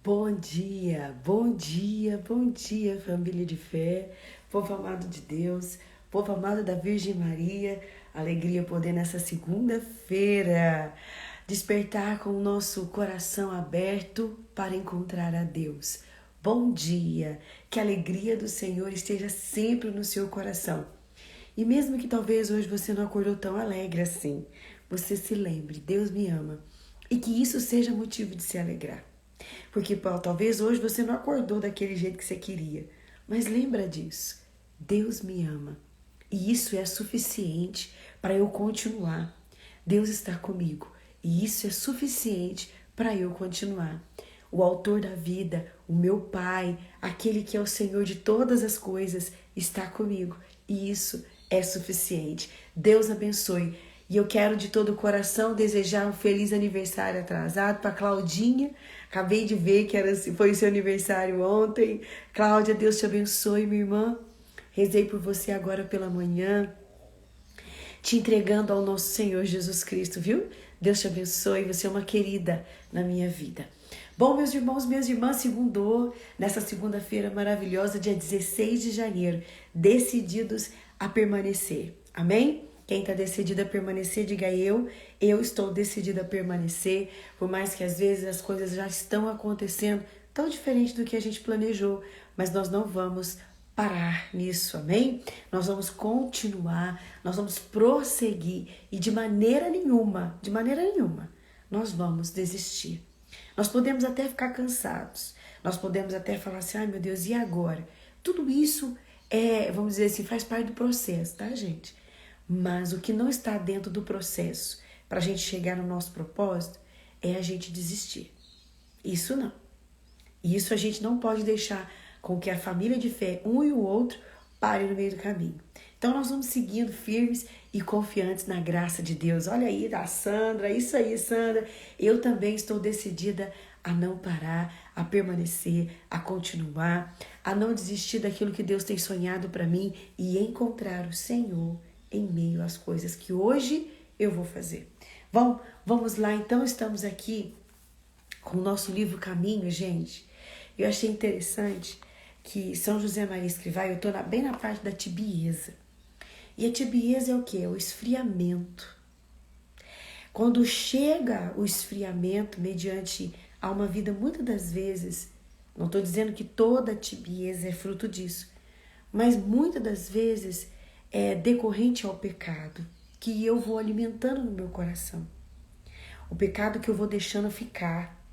Bom dia, bom dia, família de fé, povo amado de Deus, povo amado da Virgem Maria. Alegria poder nessa segunda-feira despertar com o nosso coração aberto para encontrar a Deus. Bom dia, que a alegria do Senhor esteja sempre no seu coração. E mesmo que talvez hoje você não acordou tão alegre assim, você se lembre, Deus me ama, e que isso seja motivo de se alegrar. Porque talvez hoje você não acordou daquele jeito que você queria, mas lembra disso. Deus me ama. E isso é suficiente para eu continuar. Deus está comigo. E isso é suficiente para eu continuar. O autor da vida, o meu Pai, aquele que é o Senhor de todas as coisas, está comigo. E isso é suficiente. Deus abençoe. E eu quero de todo o coração desejar um feliz aniversário atrasado para Claudinha. Acabei de ver que foi seu aniversário ontem. Cláudia, Deus te abençoe, minha irmã. Rezei por você agora pela manhã, te entregando ao nosso Senhor Jesus Cristo, viu? Deus te abençoe, você é uma querida na minha vida. Bom, meus irmãos, minhas irmãs, segundou, nessa segunda-feira maravilhosa, dia 16 de janeiro, decididos a permanecer. Amém? Quem está decidido a permanecer, diga eu estou decidida a permanecer, por mais que às vezes as coisas já estão acontecendo tão diferente do que a gente planejou, mas nós não vamos parar nisso, amém? Nós vamos continuar, nós vamos prosseguir e de maneira nenhuma, nós vamos desistir. Nós podemos até ficar cansados, nós podemos até falar assim, ai meu Deus, e agora? Tudo isso vamos dizer assim, faz parte do processo, tá, gente? Mas o que não está dentro do processo para a gente chegar no nosso propósito é a gente desistir. Isso não. Isso a gente não pode deixar com que a família de fé, um e o outro, pare no meio do caminho. Então nós vamos seguindo firmes e confiantes na graça de Deus. Olha aí, da Sandra, isso aí, Sandra. Eu também estou decidida a não parar, a permanecer, a continuar, a não desistir daquilo que Deus tem sonhado para mim e encontrar o Senhor em meio às coisas que hoje eu vou fazer. Bom, vamos lá, então estamos aqui com o nosso livro Caminho, gente. Eu achei interessante que São José Maria Escrivá, eu estou bem na parte da tibieza. E a tibieza é o quê? É o esfriamento. Quando chega o esfriamento mediante a uma vida, muitas das vezes, não estou dizendo que toda tibieza é fruto disso, mas muitas das vezes é decorrente ao pecado que eu vou alimentando no meu coração. O pecado que eu vou deixando ficar.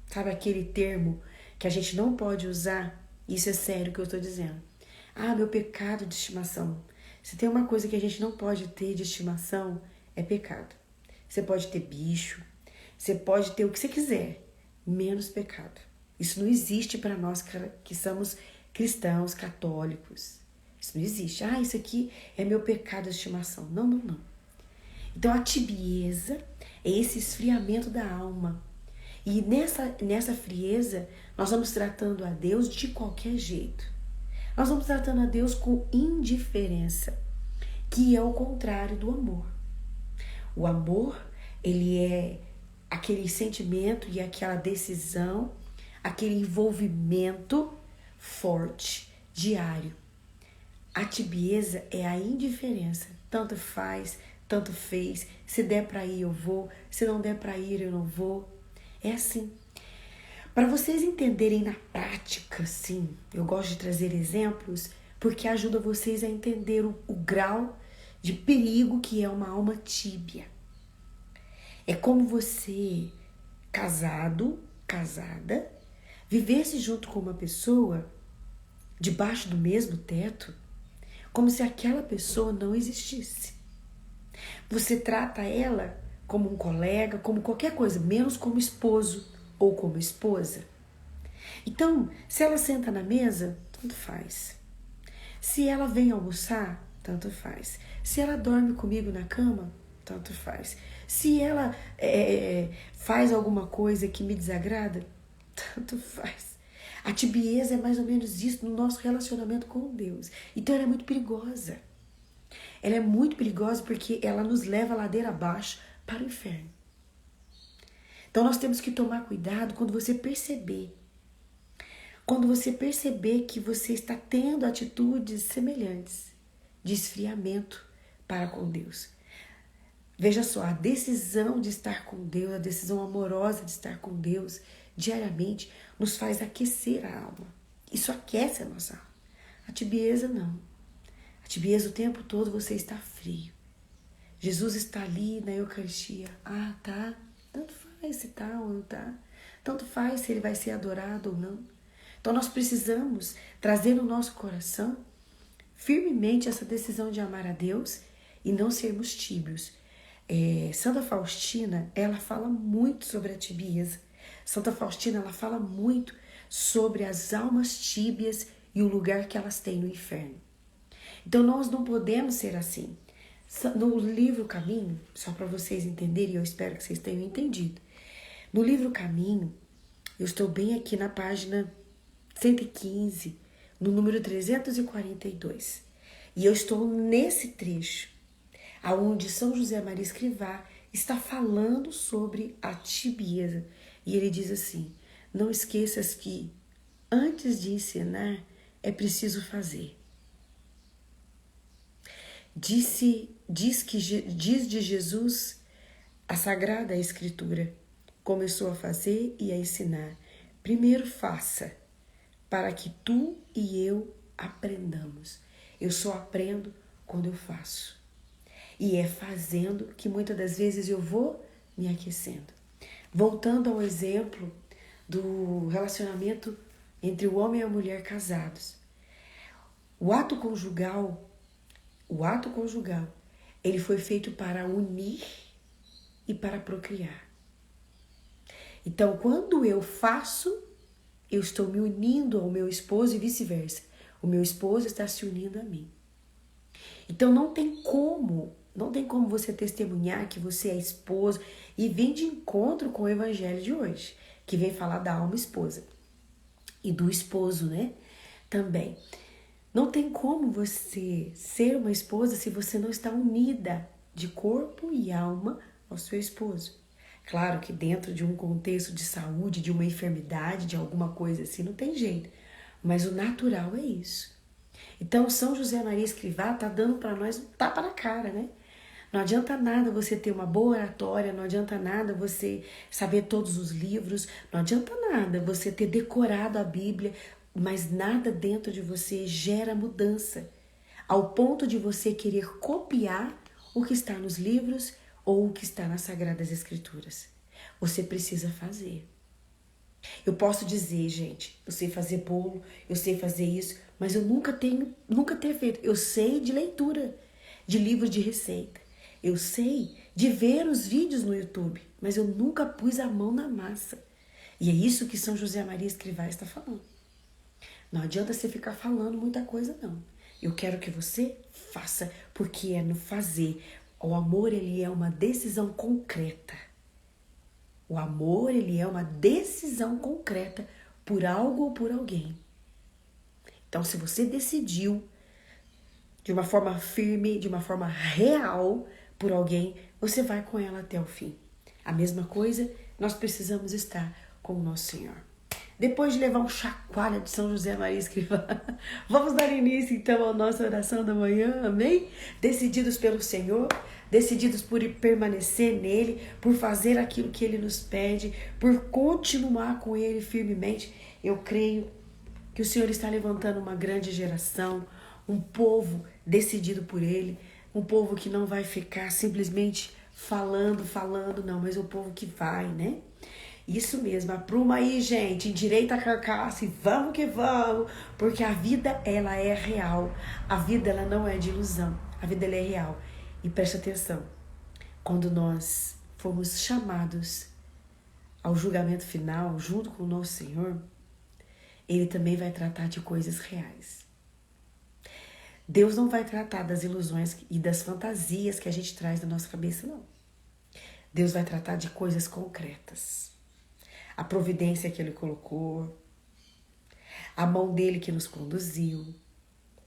Sabe aquele termo que a gente não pode usar? Isso é sério que eu estou dizendo. Ah, meu pecado de estimação. Se tem uma coisa que a gente não pode ter de estimação, é pecado. Você pode ter bicho, você pode ter o que você quiser, menos pecado. Isso não existe para nós que somos cristãos, católicos. Isso não existe. Ah, isso aqui é meu pecado de estimação. Não, não, não. Então a tibieza é esse esfriamento da alma. E nessa frieza, nós vamos tratando a Deus de qualquer jeito. Nós vamos tratando a Deus com indiferença, que é o contrário do amor. O amor, ele é aquele sentimento e aquela decisão, aquele envolvimento forte, diário. A tibieza é a indiferença. Tanto faz, tanto fez. Se der para ir, eu vou. Se não der para ir, eu não vou. É assim. Para vocês entenderem na prática, sim, eu gosto de trazer exemplos porque ajuda vocês a entender o grau de perigo que é uma alma tíbia. É como você, casado, casada, vivesse junto com uma pessoa debaixo do mesmo teto, como se aquela pessoa não existisse. Você trata ela como um colega, como qualquer coisa, menos como esposo ou como esposa. Então, se ela senta na mesa, tanto faz. Se ela vem almoçar, tanto faz. Se ela dorme comigo na cama, tanto faz. Se ela faz alguma coisa que me desagrada, tanto faz. A tibieza é mais ou menos isso no nosso relacionamento com Deus. Então ela é muito perigosa. Ela é muito perigosa porque ela nos leva a ladeira abaixo para o inferno. Então nós temos que tomar cuidado quando você perceber Quando você perceber que você está tendo atitudes semelhantes de esfriamento para com Deus. Veja só, a decisão de estar com Deus, a decisão amorosa de estar com Deus diariamente nos faz aquecer a alma. Isso aquece a nossa alma. A tibieza não. A tibieza o tempo todo você está frio. Jesus está ali na Eucaristia. Ah, tá. Tanto faz se tá ou não tá. Tanto faz se ele vai ser adorado ou não. Então nós precisamos trazer no nosso coração firmemente essa decisão de amar a Deus e não sermos tíbios. Santa Faustina, ela fala muito sobre a tibieza. Santa Faustina, ela fala muito sobre as almas tíbias e o lugar que elas têm no inferno. Então nós não podemos ser assim. No livro Caminho, só para vocês entenderem, eu espero que vocês tenham entendido. No livro Caminho, eu estou bem aqui na página 115, no número 342. E eu estou nesse trecho, aonde São José Maria Escrivá está falando sobre a tibieza. E ele diz assim: não esqueças que antes de ensinar é preciso fazer. Diz de Jesus a Sagrada Escritura. Começou a fazer e a ensinar. Primeiro faça, para que tu e eu aprendamos. Eu só aprendo quando eu faço. E é fazendo que muitas das vezes eu vou me aquecendo. Voltando ao exemplo do relacionamento entre o homem e a mulher casados. O ato conjugal, ele foi feito para unir e para procriar. Então, quando eu faço, eu estou me unindo ao meu esposo e vice-versa. O meu esposo está se unindo a mim. Então, não tem como você testemunhar que você é esposo e vir de encontro com o evangelho de hoje, que vem falar da alma esposa e do esposo, né? Também. Não tem como você ser uma esposa se você não está unida de corpo e alma ao seu esposo. Claro que dentro de um contexto de saúde, de uma enfermidade, de alguma coisa assim, não tem jeito. Mas o natural é isso. Então, São José Maria Escrivá está dando para nós um tapa na cara, né? Não adianta nada você ter uma boa oratória, não adianta nada você saber todos os livros, não adianta nada você ter decorado a Bíblia, mas nada dentro de você gera mudança, ao ponto de você querer copiar o que está nos livros ou o que está nas Sagradas Escrituras. Você precisa fazer. Eu posso dizer, gente, eu sei fazer bolo, eu sei fazer isso, mas eu nunca ter feito. Eu sei de leitura, de livro de receita. Eu sei de ver os vídeos no YouTube, mas eu nunca pus a mão na massa. E é isso que São José Maria Escrivá está falando. Não adianta você ficar falando muita coisa, não. Eu quero que você faça, porque é no fazer. O amor, ele é uma decisão concreta. O amor, ele é uma decisão concreta por algo ou por alguém. Então, se você decidiu de uma forma firme, de uma forma real por alguém, você vai com ela até o fim. A mesma coisa, nós precisamos estar com o nosso Senhor. Depois de levar um chacoalho de São José Maria Escrivá, vamos dar início então à nossa oração da manhã, amém? Decididos pelo Senhor, decididos por permanecer nele, por fazer aquilo que ele nos pede, por continuar com ele firmemente. Eu creio que o Senhor está levantando uma grande geração, um povo decidido por ele, um povo que não vai ficar simplesmente falando, não, mas o povo que vai, né? Isso mesmo, apruma aí, gente, endireita a carcaça e vamos que vamos, porque a vida, ela é real, a vida, ela não é de ilusão, a vida, ela é real. E preste atenção, quando nós formos chamados ao julgamento final, junto com o nosso Senhor, ele também vai tratar de coisas reais. Deus não vai tratar das ilusões e das fantasias que a gente traz na nossa cabeça, não. Deus vai tratar de coisas concretas. A providência que ele colocou, a mão dele que nos conduziu.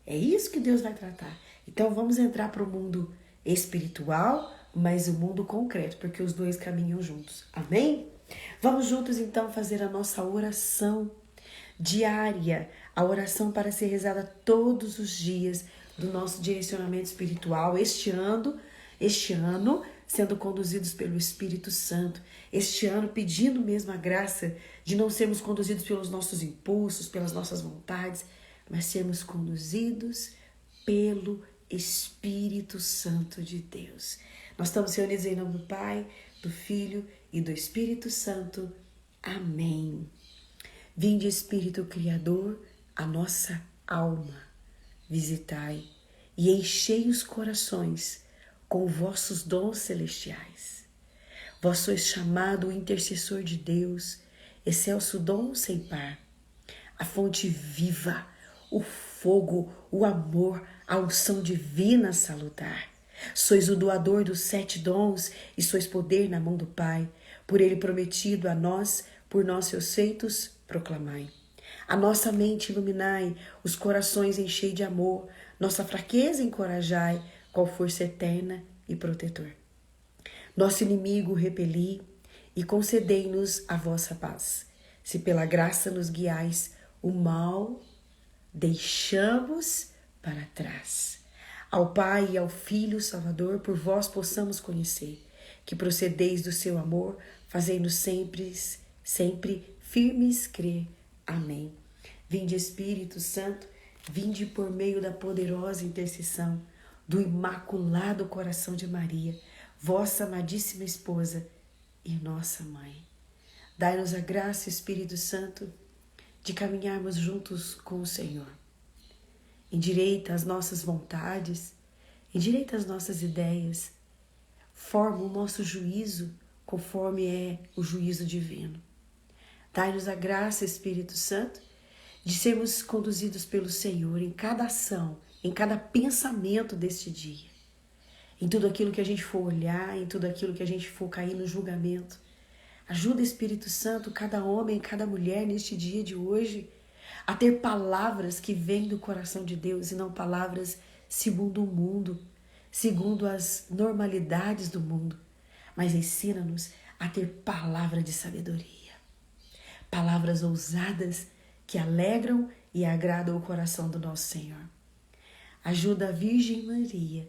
É isso que Deus vai tratar. Então vamos entrar para o mundo espiritual, mas o mundo concreto, porque os dois caminham juntos. Amém? Vamos juntos então fazer a nossa oração diária, a oração para ser rezada todos os dias do nosso direcionamento espiritual, este ano sendo conduzidos pelo Espírito Santo, este ano pedindo mesmo a graça de não sermos conduzidos pelos nossos impulsos, pelas nossas vontades, mas sermos conduzidos pelo Espírito Santo de Deus. Nós estamos reunidos em nome do Pai, do Filho e do Espírito Santo. Amém. Vinde, Espírito Criador, a nossa alma, visitai e enchei os corações com vossos dons celestiais. Vós sois chamado o intercessor de Deus, excelso dom sem par, a fonte viva, o fogo, o amor, a unção divina salutar. Sois o doador dos 7 dons e sois poder na mão do Pai, por ele prometido a nós, por nós seus feitos, proclamai. A nossa mente iluminai, os corações enchei de amor, nossa fraqueza encorajai, qual força eterna e protetor. Nosso inimigo repeli e concedei-nos a vossa paz. Se pela graça nos guiais, o mal deixamos para trás. Ao Pai e ao Filho Salvador, por vós possamos conhecer, que procedeis do seu amor, fazei-nos sempre firmes crer. Amém. Vinde, Espírito Santo, vinde por meio da poderosa intercessão do Imaculado Coração de Maria, vossa amadíssima esposa e nossa mãe. Dai-nos a graça, Espírito Santo, de caminharmos juntos com o Senhor. Endireita as nossas vontades, endireita as nossas ideias, forma o nosso juízo conforme é o juízo divino. Dai-nos a graça, Espírito Santo, de sermos conduzidos pelo Senhor em cada ação, em cada pensamento deste dia, em tudo aquilo que a gente for olhar, em tudo aquilo que a gente for cair no julgamento. Ajuda, Espírito Santo, cada homem, cada mulher neste dia de hoje a ter palavras que vêm do coração de Deus e não palavras segundo o mundo, segundo as normalidades do mundo, mas ensina-nos a ter palavra de sabedoria, palavras ousadas que alegram e agradam o coração do nosso Senhor. Ajuda a Virgem Maria,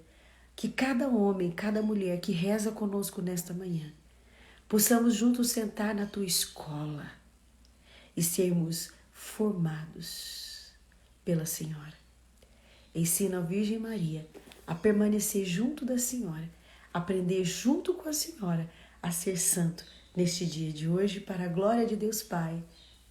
que cada homem, cada mulher que reza conosco nesta manhã, possamos juntos sentar na tua escola e sermos formados pela Senhora. Ensina a Virgem Maria a permanecer junto da Senhora, aprender junto com a Senhora a ser santo neste dia de hoje, para a glória de Deus Pai.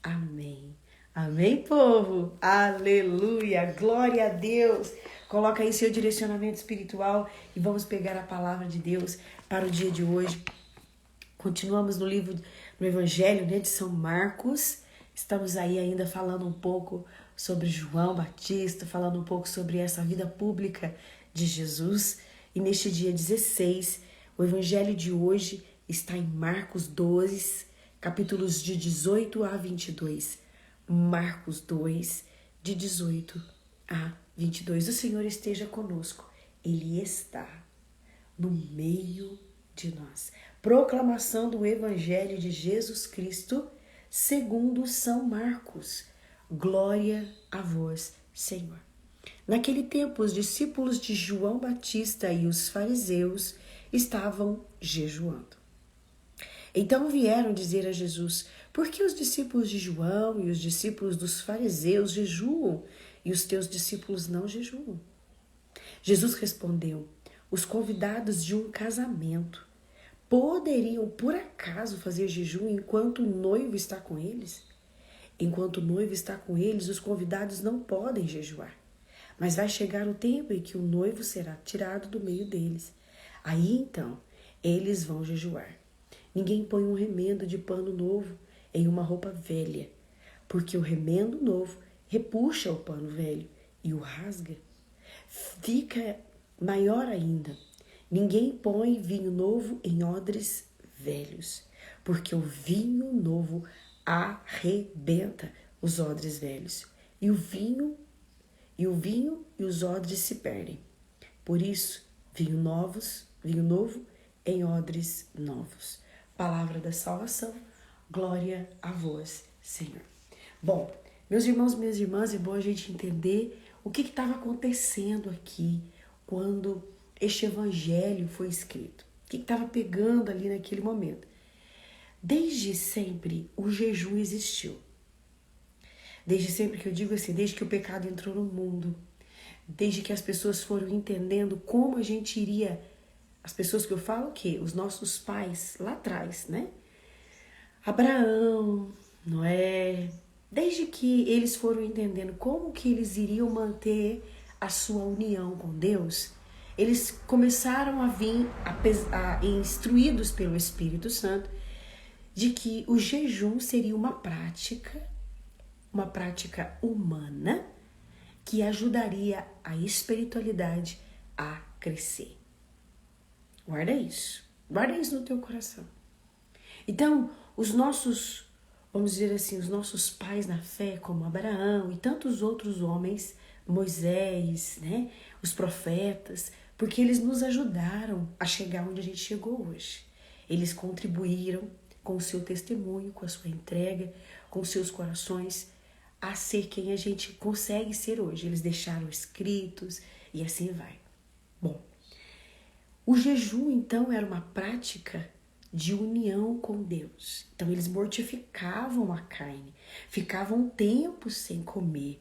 Amém. Amém, povo? Aleluia! Glória a Deus! Coloca aí seu direcionamento espiritual e vamos pegar a palavra de Deus para o dia de hoje. Continuamos no Evangelho, de São Marcos. Estamos aí ainda falando um pouco sobre João Batista, falando um pouco sobre essa vida pública de Jesus. E neste dia 16, o Evangelho de hoje está em Marcos 2, capítulos de 18 a 22. Marcos 2, de 18 a 22. O Senhor esteja conosco. Ele está no meio de nós. Proclamação do Evangelho de Jesus Cristo segundo São Marcos. Glória a vós, Senhor. Naquele tempo, os discípulos de João Batista e os fariseus estavam jejuando. Então vieram dizer a Jesus: por que os discípulos de João e os discípulos dos fariseus jejuam e os teus discípulos não jejuam? Jesus respondeu: os convidados de um casamento poderiam por acaso fazer jejum enquanto o noivo está com eles? Enquanto o noivo está com eles, os convidados não podem jejuar. Mas vai chegar o tempo em que o noivo será tirado do meio deles. Aí então, eles vão jejuar. Ninguém põe um remendo de pano novo em uma roupa velha, porque o remendo novo repuxa o pano velho e o rasga. Fica maior ainda. Ninguém põe vinho novo em odres velhos, porque o vinho novo arrebenta os odres velhos, e o vinho e os odres se perdem. Por isso, vinho novo em odres novos. Palavra da salvação, glória a vós, Senhor. Bom, Meus irmãos, minhas irmãs, é bom a gente entender o que estava acontecendo aqui quando este evangelho foi escrito. O que estava pegando ali naquele momento. Desde sempre o jejum existiu. Desde sempre que eu digo assim, desde que o pecado entrou no mundo, desde que as pessoas foram entendendo como a gente iria, as pessoas que eu falo o quê? Os nossos pais lá atrás, né? Abraão, Noé, desde que eles foram entendendo como que eles iriam manter a sua união com Deus, eles começaram a vir, instruídos pelo Espírito Santo, de que o jejum seria uma prática humana que ajudaria a espiritualidade a crescer. Guarda isso no teu coração. Então, os nossos, vamos dizer assim, os nossos pais na fé, como Abraão e tantos outros homens, Moisés, né, os profetas, porque eles nos ajudaram a chegar onde a gente chegou hoje. Eles contribuíram com o seu testemunho, com a sua entrega, com seus corações, a ser quem a gente consegue ser hoje. Eles deixaram escritos e assim vai. Bom, o jejum, então, era uma prática de união com Deus. Então, eles mortificavam a carne, ficavam um tempo sem comer,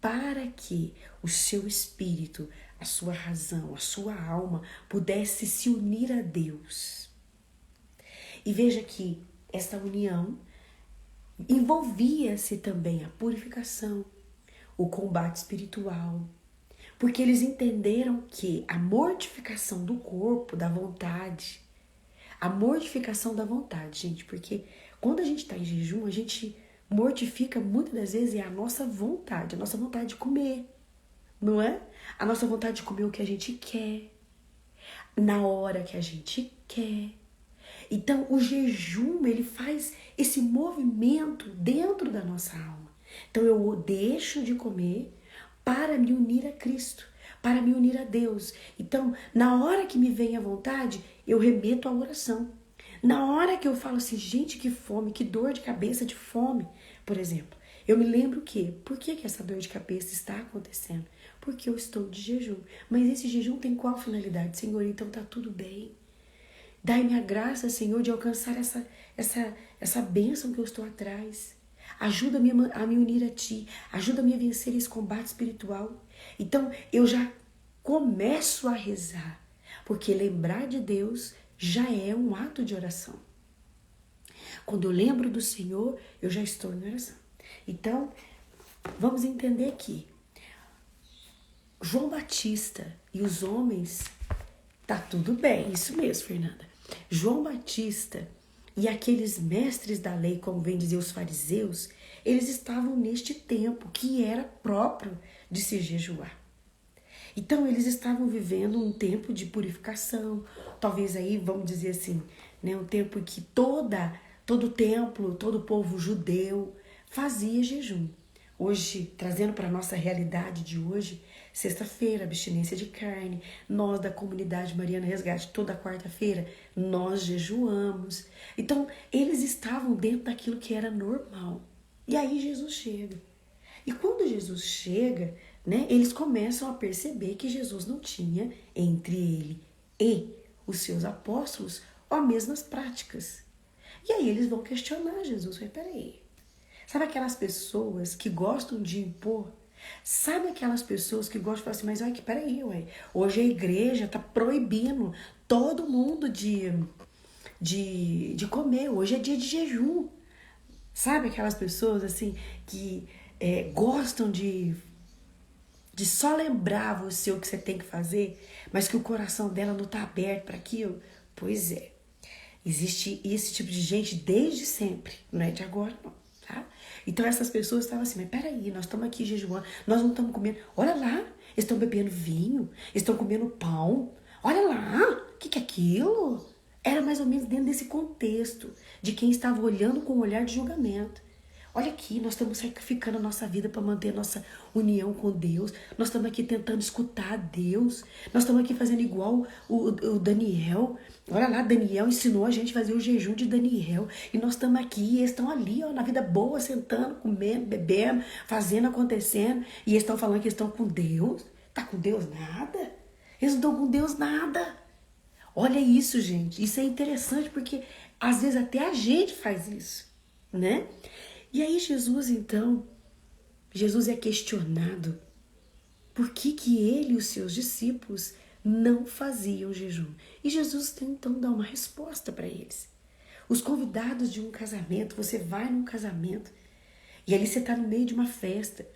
para que o seu espírito, a sua razão, a sua alma pudesse se unir a Deus. E veja que essa união envolvia-se também a purificação, o combate espiritual, porque eles entenderam que a mortificação do corpo, da vontade, a mortificação da vontade, gente, porque quando a gente está em jejum, a gente mortifica muitas das vezes a nossa vontade de comer, não é? A nossa vontade de comer o que a gente quer, na hora que a gente quer. Então, o jejum, ele faz esse movimento dentro da nossa alma. Então, eu deixo de comer para me unir a Cristo, para me unir a Deus. Então, na hora que me vem a vontade, eu remeto à oração. Na hora que eu falo assim, gente, que fome, que dor de cabeça de fome, por exemplo, eu me lembro que, por que essa dor de cabeça está acontecendo? Porque eu estou de jejum. Mas esse jejum tem qual finalidade? Senhor, então tá tudo bem. Dai-me a graça, Senhor, de alcançar essa bênção que eu estou atrás. Ajuda-me a me unir a Ti. Ajuda-me a vencer esse combate espiritual. Então, eu já começo a rezar. Porque lembrar de Deus já é um ato de oração. Quando eu lembro do Senhor, eu já estou em oração. Então, vamos entender aqui. João Batista e os homens... Tá tudo bem, isso mesmo, Fernanda. João Batista e aqueles mestres da lei, como vem dizer os fariseus, eles estavam neste tempo que era próprio de se jejuar. Então, eles estavam vivendo um tempo de purificação, talvez aí, vamos dizer assim, né, um tempo em que todo o templo, todo o povo judeu fazia jejum. Hoje, trazendo para a nossa realidade de hoje, sexta-feira, abstinência de carne, nós da comunidade Mariana Resgate, toda quarta-feira, nós jejuamos. Então, eles estavam dentro daquilo que era normal. E aí Jesus chega. E quando Jesus chega, né, eles começam a perceber que Jesus não tinha entre ele e os seus apóstolos as mesmas práticas. E aí eles vão questionar Jesus. Peraí. Sabe aquelas pessoas que gostam de impor? Sabe aquelas pessoas que gostam de falar assim, mas olha, peraí, ué, hoje a igreja está proibindo todo mundo de comer, hoje é dia de jejum. Sabe aquelas pessoas assim que gostam de só lembrar você o que você tem que fazer, mas que o coração dela não está aberto para aquilo? Pois é, existe esse tipo de gente desde sempre, não é de agora não. Tá? Então essas pessoas estavam assim, mas peraí, nós estamos aqui jejuando, nós não estamos comendo, olha lá, eles estão bebendo vinho, eles estão comendo pão, olha lá, o que é aquilo? Era mais ou menos dentro desse contexto de quem estava olhando com um olhar de julgamento. Olha aqui, nós estamos sacrificando a nossa vida para manter a nossa união com Deus. Nós estamos aqui tentando escutar Deus. Nós estamos aqui fazendo igual o Daniel. Olha lá, Daniel ensinou a gente a fazer o jejum de Daniel. E nós estamos aqui, e eles estão ali, ó, na vida boa, sentando, comendo, bebendo, fazendo, acontecendo. E eles estão falando que eles estão com Deus. Tá com Deus nada? Eles não estão com Deus nada. Olha isso, gente. Isso é interessante porque às vezes até a gente faz isso, né? E aí Jesus é questionado por que ele e os seus discípulos não faziam jejum. E Jesus então dá uma resposta para eles. Os convidados de um casamento, você vai num casamento e ali você está no meio de uma festa.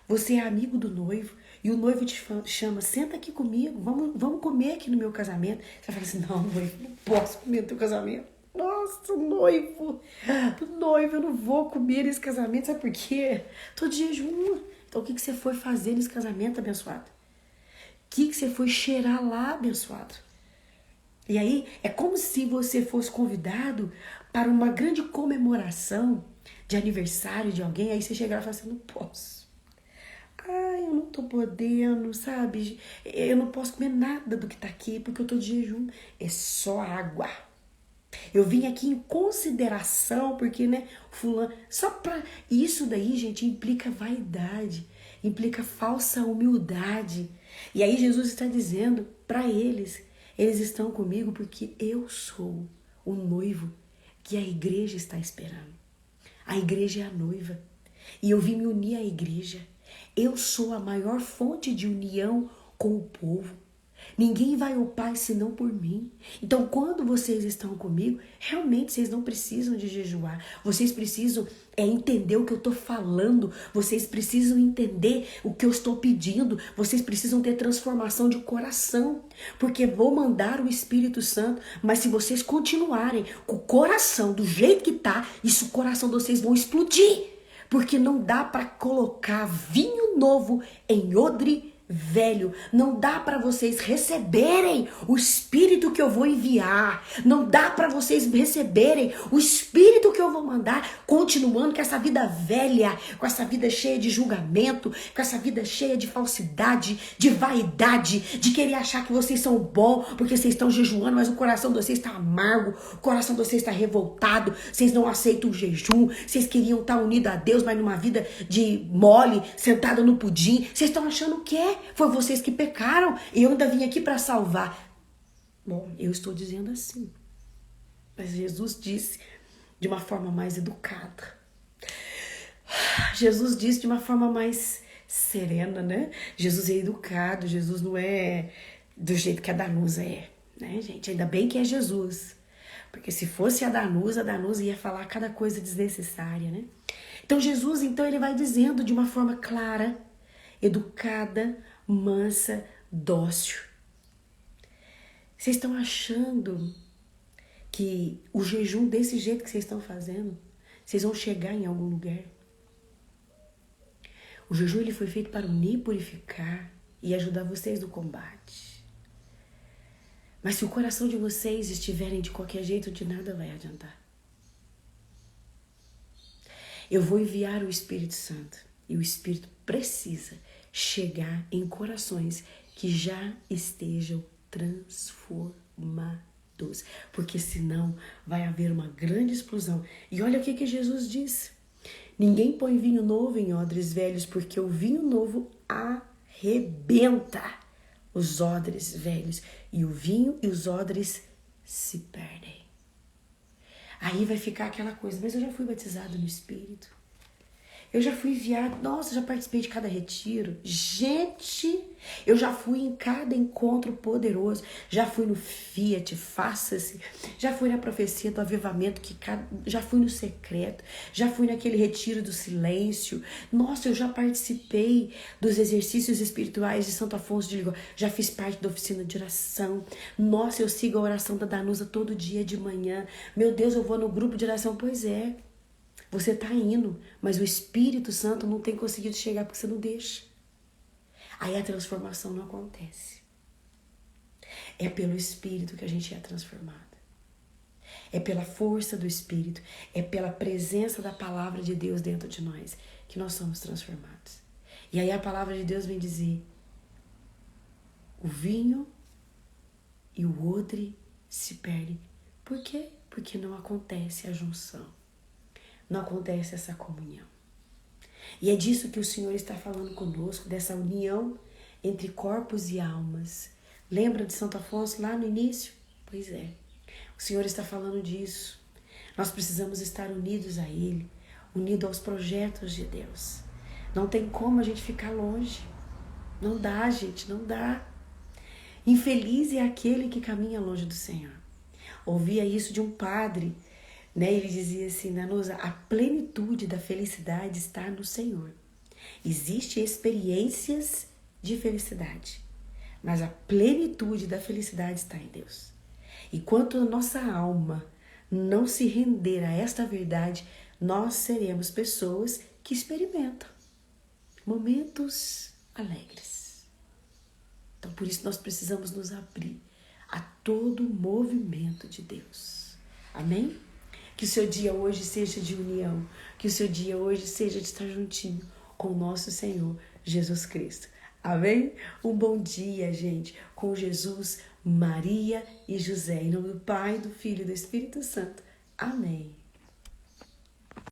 Você é amigo do noivo e o noivo te chama, senta aqui comigo, vamos comer aqui no meu casamento. Você fala assim, não, noivo, não posso comer no teu casamento. Nossa, noivo, eu não vou comer nesse casamento, sabe por quê? Tô de jejum. Então o que você foi fazer nesse casamento, abençoado? O que você foi cheirar lá, abençoado? E aí é como se você fosse convidado para uma grande comemoração de aniversário de alguém, aí você chegar e falar assim, não posso. Ai, eu não tô podendo, sabe? Eu não posso comer nada do que tá aqui porque eu tô de jejum. É só água. Eu vim aqui em consideração, porque, né, fulano, só pra... Isso daí, gente, implica vaidade, implica falsa humildade. E aí Jesus está dizendo para eles estão comigo porque eu sou o noivo que a igreja está esperando. A igreja é a noiva. E eu vim me unir à igreja. Eu sou a maior fonte de união com o povo. Ninguém vai ao Pai senão por mim. Então, quando vocês estão comigo, realmente vocês não precisam de jejuar. Vocês precisam entender o que eu estou falando. Vocês precisam entender o que eu estou pedindo. Vocês precisam ter transformação de coração. Porque vou mandar o Espírito Santo. Mas se vocês continuarem com o coração do jeito que está, o coração de vocês vão explodir. Porque não dá para colocar vinho novo em odre velho. Não dá para vocês receberem o Espírito que eu vou enviar. Não dá para vocês receberem o Espírito que eu vou mandar, continuando com essa vida velha, com essa vida cheia de julgamento, com essa vida cheia de falsidade, de vaidade, de querer achar que vocês são bons porque vocês estão jejuando, mas o coração de vocês está amargo, o coração de vocês está revoltado, vocês não aceitam o jejum, vocês queriam estar unidos a Deus, mas numa vida de mole, sentada no pudim. Vocês estão achando o quê? Foi vocês que pecaram e eu ainda vim aqui para salvar. Bom, eu estou dizendo assim. Mas Jesus disse de uma forma mais educada. Jesus disse de uma forma mais serena, né? Jesus é educado, Jesus não é do jeito que a Danusa é, né, gente? Ainda bem que é Jesus. Porque se fosse a Danusa ia falar cada coisa desnecessária, né? Então Jesus, ele vai dizendo de uma forma clara, educada, mansa, dócil. Vocês estão achando que o jejum desse jeito que vocês estão fazendo, vocês vão chegar em algum lugar? O jejum ele foi feito para unir, purificar e ajudar vocês no combate. Mas se o coração de vocês estiverem de qualquer jeito, de nada vai adiantar. Eu vou enviar o Espírito Santo e o Espírito precisa chegar em corações que já estejam transformados. Porque senão vai haver uma grande explosão. E olha o que Jesus disse. Ninguém põe vinho novo em odres velhos, porque o vinho novo arrebenta os odres velhos. E o vinho e os odres se perdem. Aí vai ficar aquela coisa, mas eu já fui batizado no Espírito. Eu já fui enviado, nossa, já participei de cada retiro. Gente, eu já fui em cada encontro poderoso. Já fui no Fiat, faça-se. Já fui na profecia do avivamento, já fui no secreto. Já fui naquele retiro do silêncio. Nossa, eu já participei dos exercícios espirituais de Santo Afonso de Ligório. Já fiz parte da oficina de oração. Nossa, eu sigo a oração da Danusa todo dia de manhã. Meu Deus, eu vou no grupo de oração. Pois é. Você está indo, mas o Espírito Santo não tem conseguido chegar porque você não deixa. Aí a transformação não acontece. É pelo Espírito que a gente é transformado. é pela força do Espírito, é pela presença da palavra de Deus dentro de nós que nós somos transformados. E aí a palavra de Deus vem dizer: o vinho e o odre se perdem. Por quê? Porque não acontece a junção, não acontece essa comunhão. E é disso que o Senhor está falando conosco, dessa união entre corpos e almas. Lembra de Santo Afonso lá no início? Pois é, o Senhor está falando disso. Nós precisamos estar unidos a Ele, unidos aos projetos de Deus. Não tem como a gente ficar longe. Não dá, gente, não dá. Infeliz é aquele que caminha longe do Senhor. Ouvia isso de um padre, né? Ele dizia assim: Nanusa, a plenitude da felicidade está no Senhor. Existem experiências de felicidade, mas a plenitude da felicidade está em Deus. E quanto a nossa alma não se render a esta verdade, nós seremos pessoas que experimentam momentos alegres. Então, por isso, nós precisamos nos abrir a todo o movimento de Deus. Amém? Que o seu dia hoje seja de união, que o seu dia hoje seja de estar juntinho com o nosso Senhor Jesus Cristo. Amém? Um bom dia, gente, com Jesus, Maria e José. Em nome do Pai, do Filho e do Espírito Santo. Amém.